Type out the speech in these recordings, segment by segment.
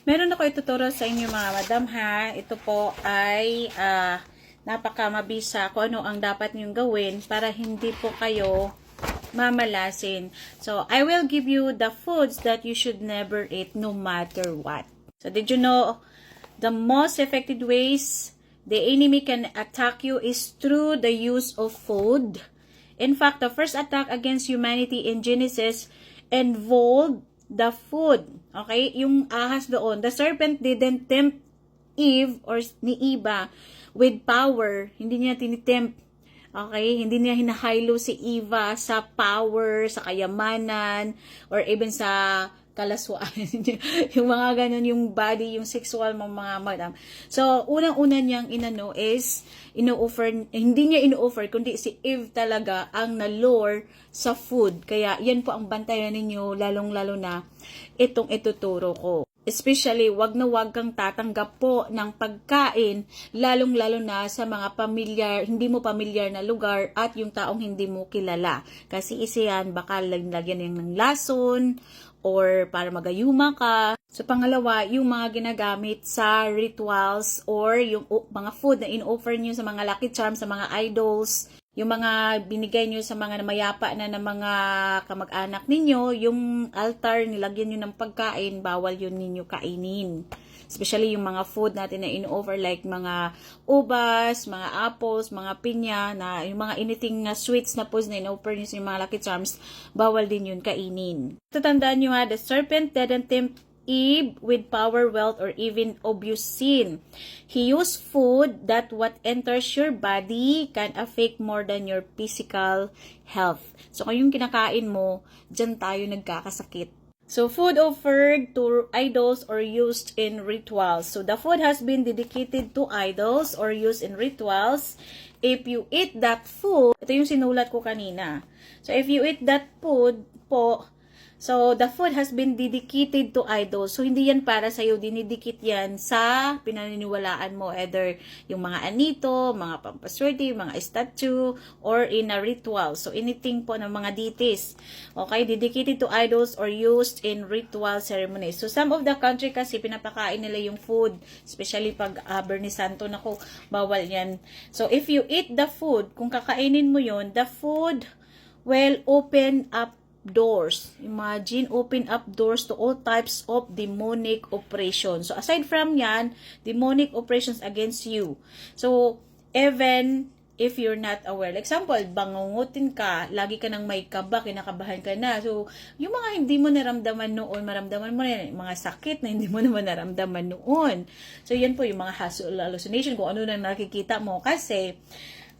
Meron ako ituturo sa inyo mga madam ha. Ito po ay napakamabisa kung ano ang dapat niyong gawin para hindi po kayo mamalasin. So, I will give you the foods that you should never eat no matter what. So, did you know the most effective ways the enemy can attack you is through the use of food? In fact, the first attack against humanity in Genesis involved the food. Okay? Yung ahas doon. The serpent didn't tempt Eve or ni Eva with power. Hindi niya tinitempt. Okay? Hindi niya hinahilo si Eva sa power, sa kayamanan, or even sa kalaswaan. Yung mga ganun, yung body, yung sexual mga madam. So, unang-una niyang inano is, hindi niya ino-offer, kundi si Eve talaga ang nalure sa food. Kaya, yan po ang bantayan ninyo, lalong-lalo na itong ituturo ko. Especially, wag na wag kang tatanggap po ng pagkain, lalong-lalo na sa mga hindi mo pamilyar na lugar at yung taong hindi mo kilala. Kasi isa yan, baka lagyan yan ng lason, or para magayuma ka. So, pangalawa, yung mga ginagamit sa rituals or yung mga food na in-offer nyo sa mga lucky charms, sa mga idols, yung mga binigay nyo sa mga namayapa na ng mga kamag-anak ninyo, yung altar, nilagyan nyo ng pagkain, bawal yun ninyo kainin. Especially yung mga food natin na in-offer like mga ubas, mga apples, mga pinya, na yung mga anything na sweets na foods na in-offer nyo sa mga lucky charms, bawal din yun kainin. Tatandaan nyo ha, the serpent didn't tempt Eve with power, wealth, or even obvious sin. He used food that what enters your body can affect more than your physical health. So, kung yung kinakain mo, dyan tayo nagkakasakit. So, food offered to idols or used in rituals. So, the food has been dedicated to idols or used in rituals. If you eat that food, ito yung sinulat ko kanina. So, if you eat that food po, so, the food has been dedicated to idols. So, hindi yan para sa'yo. Dinidikit yan sa pinaniniwalaan mo. Either yung mga anito, mga pampaswerte, mga statue, or in a ritual. So, anything po ng mga deities. Okay? Dedicated to idols or used in ritual ceremonies. So, some of the country kasi pinapakain nila yung food. Especially pag Bernie Santo, naku, bawal yan. So, if you eat the food, kung kakainin mo yun, the food will open up doors. Imagine, open up doors to all types of demonic operations. So, aside from yan, demonic operations against you. So, even if you're not aware. Like example, bangungutin ka, lagi ka nang may kaba, kinakabahan ka na. So, yung mga hindi mo naramdaman noon, maramdaman mo na mga sakit na hindi mo naman naramdaman noon. So, yan po yung mga hallucination, kung ano na nakikita mo. Kasi,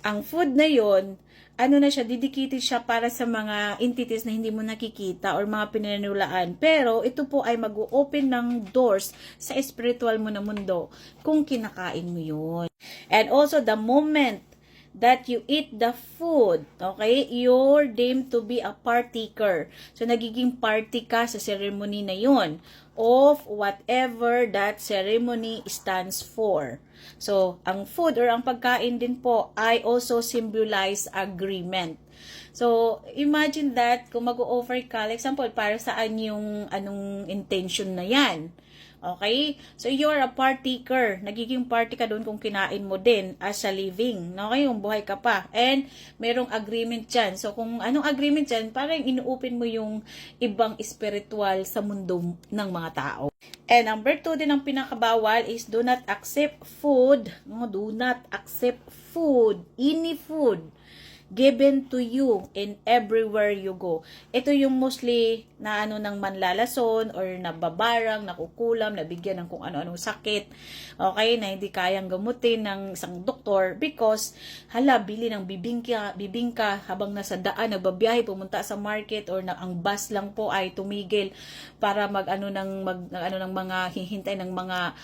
ang food na yon, ano na siya, dedicated siya para sa mga entities na hindi mo nakikita or mga pinaniwalaan. Pero, ito po ay mag-open ng doors sa spiritual mo na mundo kung kinakain mo yun. And also, the moment that you eat the food, okay, you're deemed to be a partaker. So, nagiging party ka sa ceremony na yun of whatever that ceremony stands for. So, ang food or ang pagkain din po ay also symbolize agreement. So, imagine that kung mag-o-offer ka, like example, para saan yung anong intention na yan. Okay? So, you're a partaker. Nagiging party ka doon kung kinain mo din as a living. Okay? Yung buhay ka pa. And, merong agreement dyan. So, kung anong agreement dyan, parang inu-open mo yung ibang spiritual sa mundo ng mga tao. And number 2 din ang pinakabawal is do not accept food. No, do not accept food. Any food given to you in everywhere you go. Ito yung mostly na ng manlalason or nababarang, nakukulam, nabigyan ng kung ano-anong sakit. Okay, na hindi kayang gamutin ng isang doktor because bili ng bibingka habang nasa daan, nagbabiyahe, pumunta sa market or ang bus lang po ay tumigil para ng mga hihintay ng mga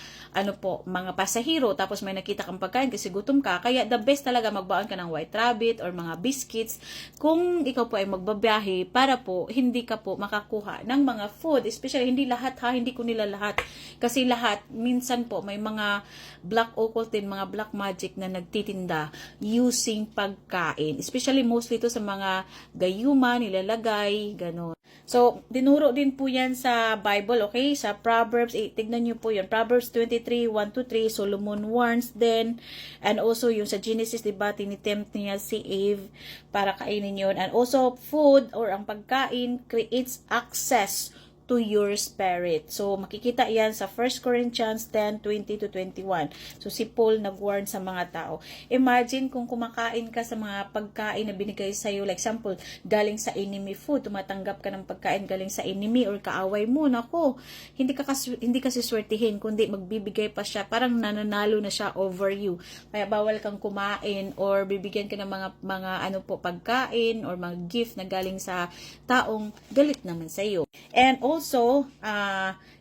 mga pasahero, tapos may nakita kang pagkain kasi gutom ka. Kaya the best talaga magbaon ka ng White Rabbit or mga mga biscuits kung ikaw po ay magbabiyahe para po hindi ka po makakuha ng mga food. Especially, hindi lahat ha, hindi ko nila lahat. Kasi lahat, minsan po may mga black occult din, mga black magic na nagtitinda using pagkain. Especially, mostly to sa mga gayuma, nilalagay, gano'n. So, dinuro din po yan sa Bible, okay? Sa Proverbs, tignan nyo po yun. Proverbs 23, 1-3, Solomon warns din. And also, yung sa Genesis, diba, tinitempt niya si Eve para kainin yun. And also, food or ang pagkain creates access to your spirit. So, makikita yan sa 1 Corinthians 10:20-21. So, si Paul nag-warn sa mga tao. Imagine kung kumakain ka sa mga pagkain na binigay sa'yo. Like example, galing sa enemy food. Tumatanggap ka ng pagkain galing sa enemy or kaaway mo. Nako, hindi ka siswertihin, kundi magbibigay pa siya. Parang nananalo na siya over you. Kaya bawal kang kumain or bibigyan ka ng mga ano po, pagkain or mga gift na galing sa taong galit naman sa'yo. And also,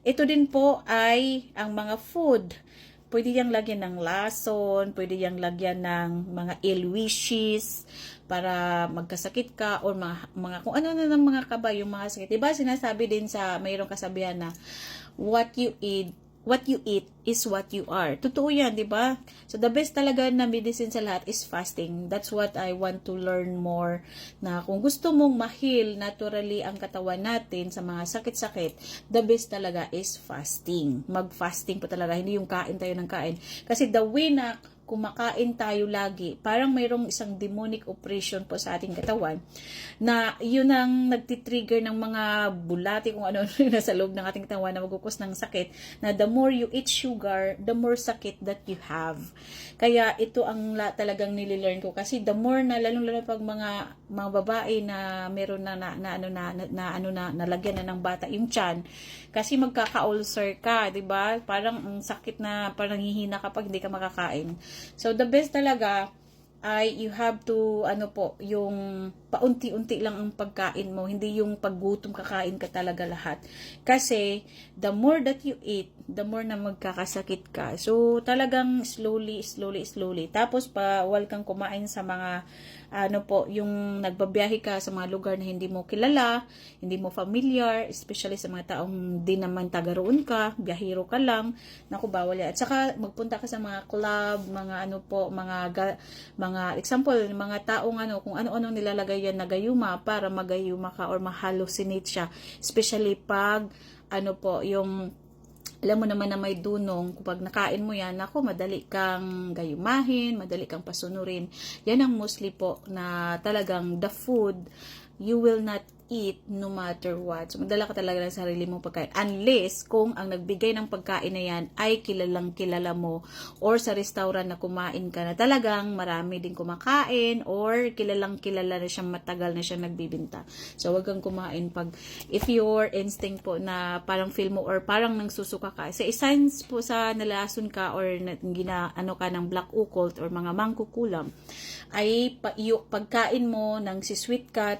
ito din po ay ang mga food. Pwede yang lagyan ng lason, pwede yang lagyan ng mga ill wishes para magkasakit ka or mga kung ano na ng mga kaba yung mga sakit. Diba sinasabi din sa mayroong kasabihan na what you eat is what you are. Totoo yan, di ba? So, the best talaga na medicine sa lahat is fasting. That's what I want to learn more. Na kung gusto mong ma-heal naturally ang katawan natin sa mga sakit-sakit, the best talaga is fasting. Mag-fasting po talaga. Hindi yung kain tayo ng kain. Kasi the way na kumakain tayo lagi, parang mayroong isang demonic oppression po sa ating katawan na yun ang nagtitrigger ng mga bulati kung ano yung nasa loob ng ating katawan na magkukos ng sakit, na the more you eat sugar, the more sakit that you have. Kaya ito ang talagang nililearn ko kasi the more na lalong-lalo pag mga babae na meron na nalagyan na ng bata yung tiyan, kasi magkaka-ulcer ka, 'di ba? Parang ang sakit na parang hihina kapag hindi ka makakain. So, the best talaga ay you have to, yung paunti-unti lang ang pagkain mo. Hindi yung paggutom kakain ka talaga lahat. Kasi, the more that you eat, the more na magkakasakit ka. So, talagang slowly. Tapos, bawal kang kumain sa mga, yung nagbabiyahe ka sa mga lugar na hindi mo kilala, hindi mo familiar, especially sa mga taong di naman taga roon ka, biyahero ka lang, naku, bawal yan. At saka, magpunta ka sa mga club, mga example, mga taong kung ano-ano nilalagay yan na gayuma para magayuma ka or mahalucinate siya. Especially pag, yung alam mo naman na may dunong, kapag nakain mo yan, ako, madali kang gayumahin, madali kang pasunurin. Yan ang mostly po na talagang the food, you will not eat no matter what. So, madala ka talaga ng sarili mong pagkain. Unless, kung ang nagbigay ng pagkain na yan ay kilalang kilala mo or sa restaurant na kumain ka na talagang marami din kumakain or kilalang kilala na siyang matagal na siyang nagbibinta. So, wag kang kumain pag if your instinct po na parang feel mo or parang nangsusuka ka. Sa signs po sa nalason ka or ka ng black occult or mga mangkukulam ay pagkain mo nang sisweet ka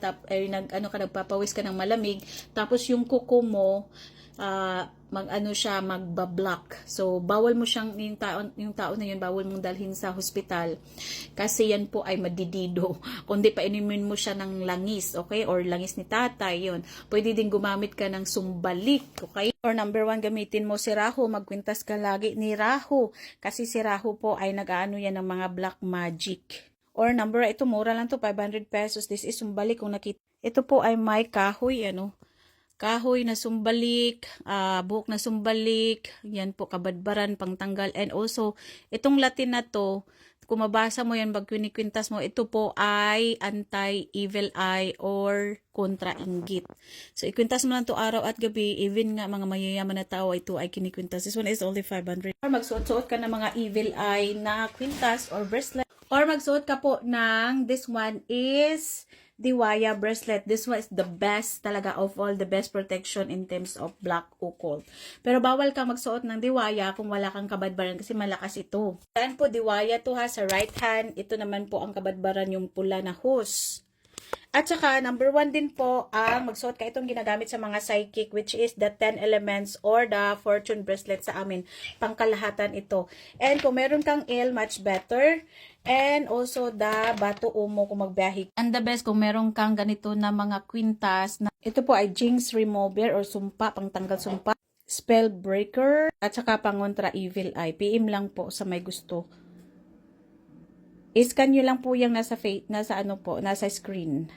nagpapawis ka ng malamig, tapos yung kuko mo magbablock. So bawal mo siyang yung tao na yun bawal mong dalhin sa hospital kasi yan po ay madidido. Kundi painumin mo siya ng langis, okay? Or langis ni tatay, yun. Pwede din gumamit ka ng sumbalik, okay? Or number 1, gamitin mo si Rahu. Magkwintas ka lagi ni Rahu kasi si Rahu po ay nag-aano yan ng mga black magic. Or number, ito mura lang to, 500 pesos. This is sumbalik kung nakita. Ito po ay may kahoy, kahoy na sumbalik, buhok na sumbalik, yan po, kabadbaran, pangtanggal. And also, itong Latin na to, kung mabasa mo yan, pag kwintas mo, ito po ay anti-evil eye or kontra-inggit. So, ikwintas mo lang to araw at gabi, even nga mga mayayaman na tao, ito ay kinikwintas. This one is only 500. Or magsuot-suot ka ng mga evil eye na kwintas or bracelet. Or magsuot ka po ng, this one is Diwaya bracelet. This one is the best talaga of all, the best protection in terms of black occult. Pero bawal ka magsuot ng Diwaya kung wala kang kabadbaran kasi malakas ito. Saan po Diwaya to ha? Sa right hand. Ito naman po ang kabadbaran, yung pula na hose. At saka, number 1 din po, ang magsuot ka itong ginagamit sa mga psychic, which is the 10 elements or the fortune bracelet sa amin. Pangkalahatan ito. And kung meron kang ill, much better. And also the Batu Umo kung magbiyahe. And the best kung meron kang ganito na mga quintas. Ito po ay jinx remover or sumpa, pangtanggal sumpa. Spell breaker. At saka pangontra evil eye. PM lang po sa may gusto. I-scan nyo lang po yung nasa screen.